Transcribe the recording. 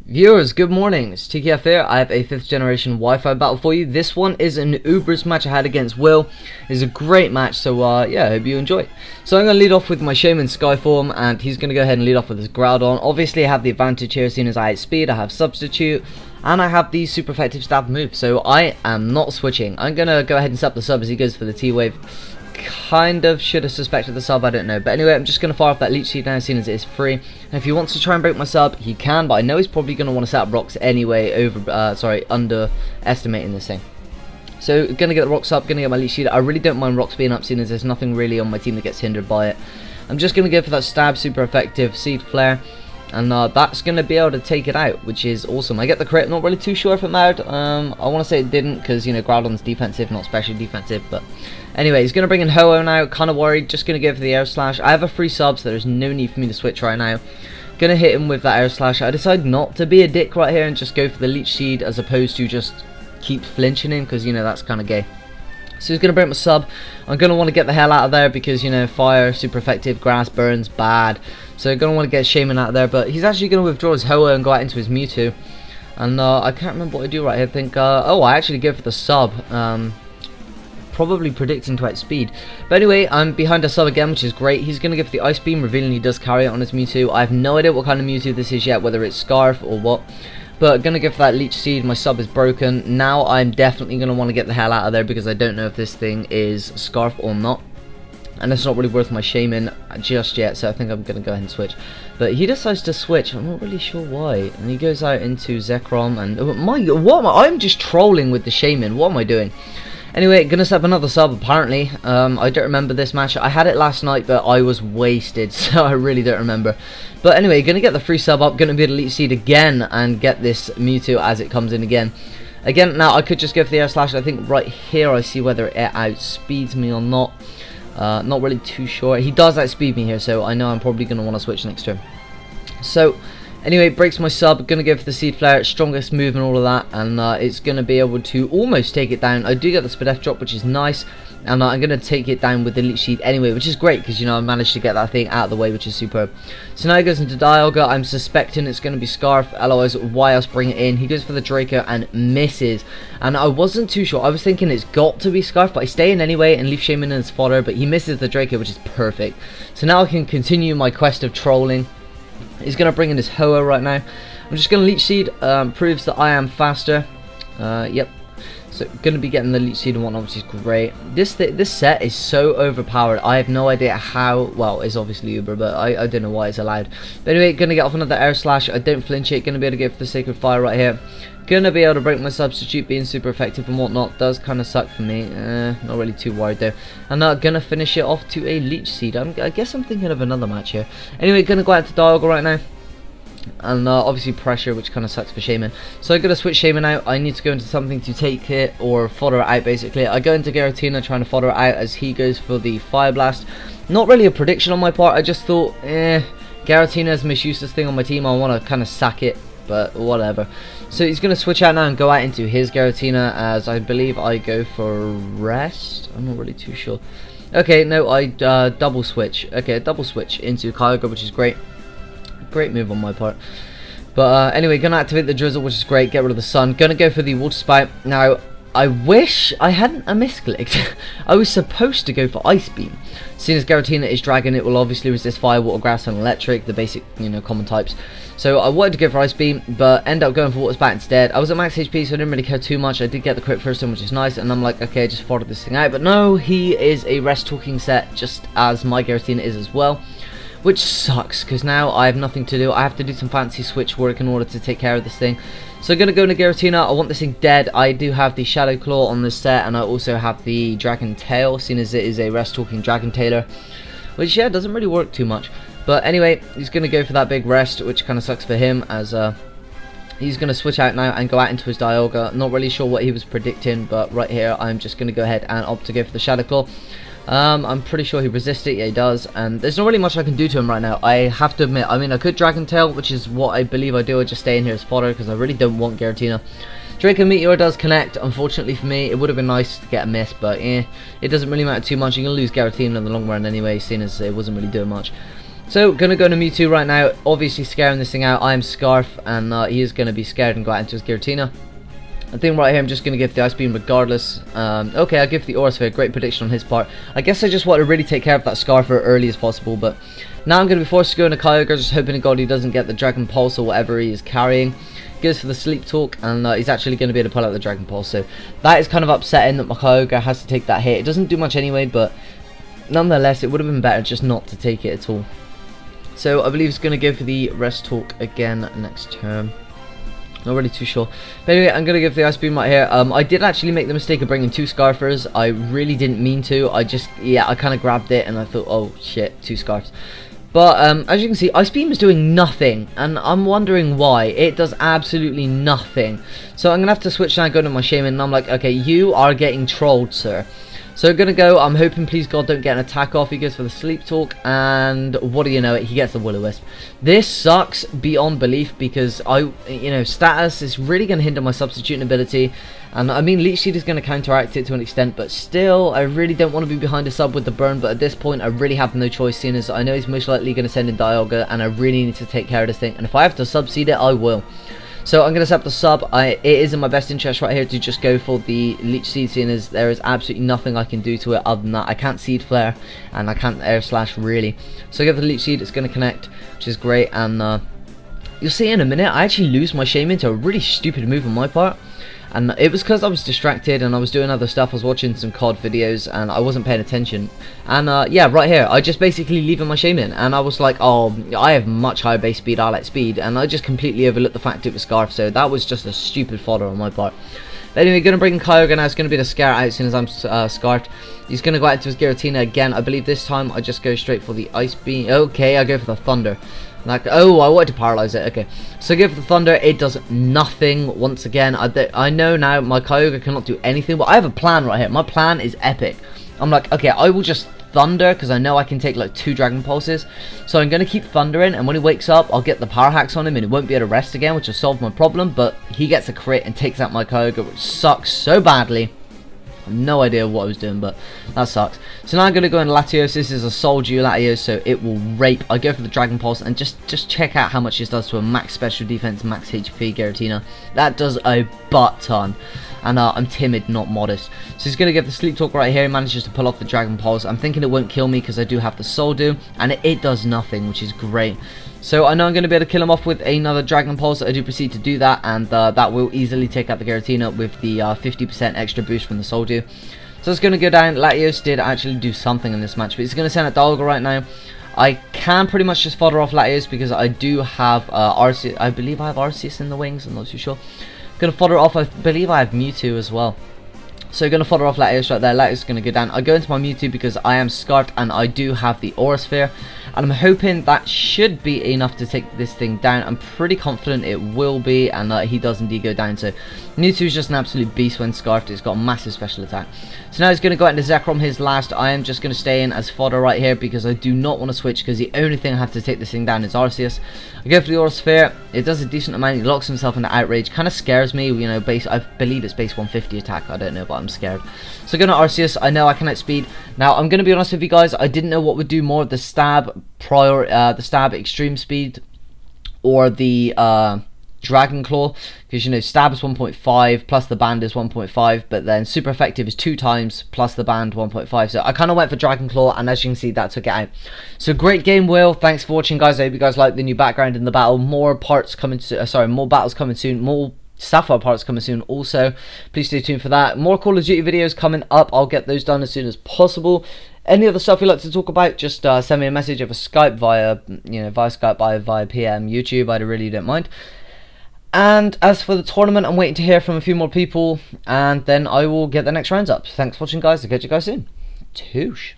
Viewers, good morning. It's TKF here. I have a 5th generation Wi-Fi battle for you. This one is an Ubers match I had against Will. It's a great match, so yeah, I hope you enjoy it. So I'm going to lead off with my Shayminge Skyform, and he's going to go ahead and lead off with his Groudon. Obviously, I have the advantage here, seeing as I outspeed, I have Substitute, and I have the super effective stab move, so I am not switching. I'm going to go ahead and set up the sub as he goes for the T-Wave. Kind of should have suspected the sub, I don't know, but anyway, I'm just going to fire off that Leech Seed now, seeing as it is free. And if he wants to try and break my sub, he can, but I know he's probably going to want to set up rocks anyway, underestimating this thing. So going to get the rocks up, going to get my Leech Seed. I really don't mind rocks being up, seeing as there's nothing really on my team that gets hindered by it. I'm just going to go for that stab, super effective Seed Flare, and that's going to be able to take it out, which is awesome. I get the crit, not really too sure if it mattered. I want to say it didn't, because, you know, Groudon's defensive, not specially defensive, but anyway, he's going to bring in Ho-Oh now, kind of worried, just going to go for the Air Slash. I have a free sub, so there's no need for me to switch right now. Going to hit him with that Air Slash. I decide not to be a dick right here and just go for the Leech Seed, as opposed to just keep flinching him, because, you know, that's kind of gay. So he's going to break my sub. I'm going to want to get the hell out of there because, you know, fire, super effective, grass, burns, bad. So I'm going to want to get Shayminge out of there. But he's actually going to withdraw his Ho-Oh and go out into his Mewtwo. And I can't remember what I do right here. I think, oh, I actually go for the sub. Probably predicting to outspeed. But anyway, I'm behind a sub again, which is great. He's going to go for the Ice Beam, revealing he does carry it on his Mewtwo. I have no idea what kind of Mewtwo this is yet, whether it's Scarf or what. But going to go for that Leech Seed. My sub is broken. Now I'm definitely going to want to get the hell out of there because I don't know if this thing is Scarf or not. And it's not really worth my Shayminge just yet, so I think I'm going to go ahead and switch. But he decides to switch. I'm not really sure why. And he goes out into Zekrom. And I'm just trolling with the Shayminge. What am I doing? Anyway, gonna set up another sub apparently. I don't remember this match. I had it last night, but I was wasted, so I really don't remember. But anyway, gonna get the free sub up, gonna be able to Leech Seed again and get this Mewtwo as it comes in again. Now I could just go for the Air Slash. I think right here I see whether it outspeeds me or not. Not really too sure. He does outspeed me here, so I know I'm probably gonna want to switch next turn. So anyway, breaks my sub, gonna go for the Seed Flare, strongest move and all of that, and it's gonna be able to almost take it down. I do get the Spadef drop, which is nice, and I'm gonna take it down with the Leech Seed anyway, which is great, because, you know, I managed to get that thing out of the way, which is superb. So now he goes into Dialga. I'm suspecting it's gonna be Scarf, otherwise why else bring it in. He goes for the Draco and misses, and I wasn't too sure. I was thinking it's got to be Scarf, but I stay in anyway and leave Shayminge in his fodder, but he misses the Draco, which is perfect. So now I can continue my quest of trolling. He's going to bring in his Ho-Oh right now. I'm just going to Leech Seed, proves that I am faster. Yep. So going to be getting the Leech Seed and whatnot, which is great. This set is so overpowered. I have no idea how. Well, it's obviously Uber, but I don't know why it's allowed. But anyway, going to get off another Air Slash. I don't flinch it. Going to be able to go for the Sacred Fire right here. Going to be able to break my Substitute, being super effective and whatnot. Does kind of suck for me. Not really too worried though. And going to finish it off to a Leech Seed. I guess I'm thinking of another match here. Anyway, going to go out to Dialga right now. And obviously pressure, which kind of sucks for Shayminge. So I'm going to switch Shayminge out. I need to go into something to take it or fodder it out basically. I go into Giratina trying to fodder it out as he goes for the Fire Blast. Not really a prediction on my part. I just thought, Giratina is the most useless thing on my team. I want to kind of sack it, but whatever. So he's going to switch out now and go out into his Giratina, as I believe I go for Rest. I'm not really too sure. Okay, no, I double switch. Okay, double switch into Kyogre, which is great. Great move on my part. But anyway, gonna activate the Drizzle, which is great. Get rid of the Sun. Gonna go for the Water Spout. Now, I wish I hadn't misclicked. I was supposed to go for Ice Beam. Seeing as Giratina is Dragon, it will obviously resist Fire, Water, Grass, and Electric, the basic, you know, common types. So I wanted to go for Ice Beam, but end up going for Water Spout instead. I was at max HP, so I didn't really care too much. I did get the crit first time, which is nice, and I'm like, okay, just fodder this thing out. But no, he is a Rest Talking set, just as my Giratina is as well. Which sucks, because now I have nothing to do. I have to do some fancy switch work in order to take care of this thing. So I'm going to go into Giratina. I want this thing dead. I do have the Shadow Claw on this set, and I also have the Dragon Tail, seeing as it is a Rest Talking Dragon Tailer. Which, yeah, doesn't really work too much. But anyway, he's going to go for that big rest, which kind of sucks for him, as he's going to switch out now and go out into his Dialga. Not really sure what he was predicting, but right here I'm just going to go ahead and opt to go for the Shadow Claw. I'm pretty sure he resists it. Yeah, he does, and there's not really much I can do to him right now. I have to admit, I mean, I could Dragon Tail, which is what I believe I do. I just stay in here as fodder because I really don't want Giratina. Draco Meteor does connect, unfortunately for me. It would have been nice to get a miss, but it doesn't really matter too much. You're going to lose Giratina in the long run anyway, seeing as it wasn't really doing much. So, gonna go into Mewtwo right now, obviously scaring this thing out. I am Scarf, and he is gonna be scared and go out into his Giratina. I think right here I'm just going to give the Ice Beam regardless. Okay, I'll give the Aura Sphere. Great prediction on his part. I guess I just want to really take care of that Scarf as early as possible, but now I'm going to be forced to go into Kyogre, just hoping to God he doesn't get the Dragon Pulse or whatever he is carrying. Goes for the Sleep Talk, and he's actually going to be able to pull out the Dragon Pulse, so that is kind of upsetting that my Kyogre has to take that hit. It doesn't do much anyway, but nonetheless it would have been better just not to take it at all. So I believe he's going to go for the Rest Talk again next turn. Not really too sure, but anyway, I'm gonna give the Ice Beam right here. I did actually make the mistake of bringing 2 Scarfers. I really didn't mean to. I kind of grabbed it and I thought, oh shit, 2 Scarfs. But as you can see, Ice Beam is doing nothing, and I'm wondering why. It does absolutely nothing. So I'm gonna have to switch now, go to my Shaymin, and I'm like, okay, you are getting trolled, sir. So gonna go, I'm hoping please God don't get an attack off. He goes for the Sleep Talk, and what do you know it, he gets the Will-O-Wisp. This sucks beyond belief because status is really gonna hinder my substituting ability. And I mean, Leech Seed is gonna counteract it to an extent, but still, I really don't want to be behind a sub with the burn, but at this point I really have no choice, seeing as I know he's most likely gonna send in Dialga, and I really need to take care of this thing, and if I have to subseed it, I will. So I'm going to set up the sub. It is in my best interest right here to just go for the Leech Seed, seeing as there is absolutely nothing I can do to it other than that. I can't Seed Flare, and I can't Air Slash really. So I get the Leech Seed, it's going to connect, which is great, and you'll see in a minute, I actually lose my Shaymin to a really stupid move on my part. And it was because I was distracted and I was doing other stuff. I was watching some COD videos and I wasn't paying attention. And yeah, right here, I just basically leave my Shaymin. And I was like, oh, I have much higher base speed, I like speed. And I just completely overlooked the fact it was Scarf. So that was just a stupid fodder on my part. But anyway, going to bring Kyogre now. It's going to be the scare out as soon as I'm Scarfed. He's going to go out to his Giratina again. I believe this time I just go straight for the Ice Beam. Okay, I go for the Thunder. Like, oh, I wanted to paralyze it. Okay, so give the Thunder. It does nothing once again. I know now my Kyogre cannot do anything, but I have a plan right here. My plan is epic. I'm like, okay, I will just Thunder because I know I can take like 2 Dragon Pulses. So I'm going to keep thundering, and when he wakes up, I'll get the Power Hacks on him, and he won't be able to rest again, which will solve my problem. But he gets a crit and takes out my Kyogre, which sucks so badly. I have no idea what I was doing, but that sucks. So now I'm going to go in Latios. This is a Soul Dew Latios, so it will rape. I go for the Dragon Pulse, and just check out how much this does to a max special defense, max HP Giratina. That does a butt ton. And I'm timid, not modest. So he's going to get the Sleep Talk right here. He manages to pull off the Dragon Pulse. I'm thinking it won't kill me because I do have the Soul Dew, and it does nothing, which is great. So I know I'm going to be able to kill him off with another Dragon Pulse. I do proceed to do that, and that will easily take out the Giratina with the 50% extra boost from the Soul Dew. So it's going to go down. Latios did actually do something in this match, but he's going to send out Dialga right now. I can pretty much just fodder off Latios because I do have Arceus. I believe I have Arceus in the wings. I'm not too sure. Going to fodder off. I believe I have Mewtwo as well. So going to fodder off Latios right there. Latios is going to go down. I go into my Mewtwo because I am Scarfed and I do have the Aura Sphere. And I'm hoping that should be enough to take this thing down. I'm pretty confident it will be, and he does indeed go down. So Mewtwo is just an absolute beast when Scarfed. It's got a massive special attack. So now he's going to go out into Zekrom, his last. I am just going to stay in as fodder right here because I do not want to switch, because the only thing I have to take this thing down is Arceus. I go for the Aura Sphere. It does a decent amount. He locks himself into Outrage. Kind of scares me, you know, I believe it's base 150 attack. I don't know, but I'm scared. So going to Arceus. I know I can outspeed. Now I'm going to be honest with you guys. I didn't know what would do more, the stab extreme speed or the Dragon Claw, because you know stab is 1.5 plus the band is 1.5, but then super effective is 2 times plus the band 1.5. So I kind of went for Dragon Claw, and as you can see, that took it out. So great game, Will. Thanks for watching, guys. I hope you guys like the new background in the battle. More parts coming more battles coming soon, more Sapphire parts coming soon. Also, please stay tuned for that. More Call of Duty videos coming up. I'll get those done as soon as possible. Any other stuff you'd like to talk about, just send me a message over Skype via Skype, via PM, YouTube. I really don't mind. And as for the tournament, I'm waiting to hear from a few more people, and then I will get the next rounds up. Thanks for watching, guys. I'll catch you guys soon. Toosh.